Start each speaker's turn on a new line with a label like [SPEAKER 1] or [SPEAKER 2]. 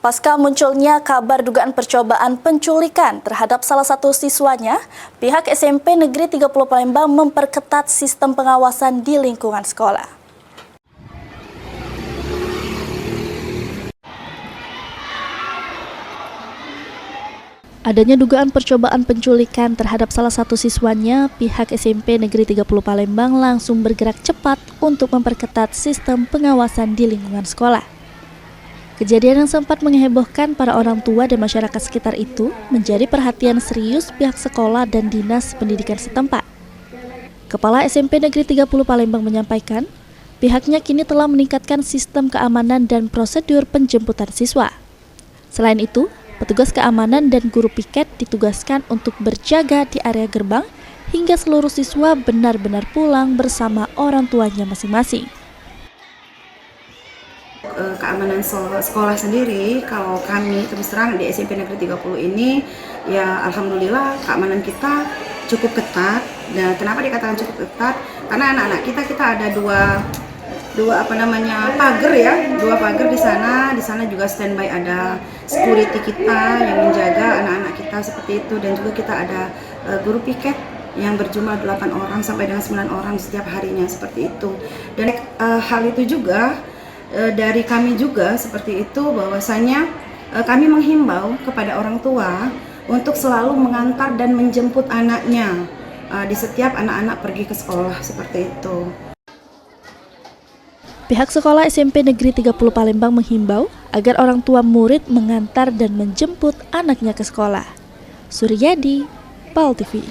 [SPEAKER 1] Pasca munculnya kabar dugaan percobaan penculikan terhadap salah satu siswanya, pihak SMP Negeri 30 Palembang memperketat sistem pengawasan di lingkungan sekolah. Adanya dugaan percobaan penculikan terhadap salah satu siswanya, pihak SMP Negeri 30 Palembang langsung bergerak cepat untuk memperketat sistem pengawasan di lingkungan sekolah. Kejadian yang sempat menghebohkan para orang tua dan masyarakat sekitar itu menjadi perhatian serius pihak sekolah dan dinas pendidikan setempat. Kepala SMP Negeri 30 Palembang menyampaikan, pihaknya kini telah meningkatkan sistem keamanan dan prosedur penjemputan siswa. Selain itu, petugas keamanan dan guru piket ditugaskan untuk berjaga di area gerbang hingga seluruh siswa benar-benar pulang bersama orang tuanya masing-masing.
[SPEAKER 2] Keamanan sekolah sendiri, kalau kami terus terang di SMP Negeri 30 ini, ya alhamdulillah keamanan kita cukup ketat. Dan kenapa dikatakan cukup ketat? Karena anak-anak kita ada dua pagar ya, dua pagar di sana juga standby, ada security kita yang menjaga anak-anak kita seperti itu, dan juga kita ada guru piket yang berjumlah 8 orang sampai dengan 9 orang setiap harinya seperti itu. Dan hal itu juga dari kami juga seperti itu, bahwasanya kami menghimbau kepada orang tua untuk selalu mengantar dan menjemput anaknya di setiap anak-anak pergi ke sekolah seperti itu.
[SPEAKER 1] Pihak sekolah SMP Negeri 30 Palembang menghimbau agar orang tua murid mengantar dan menjemput anaknya ke sekolah. Suryadi, PAL TV.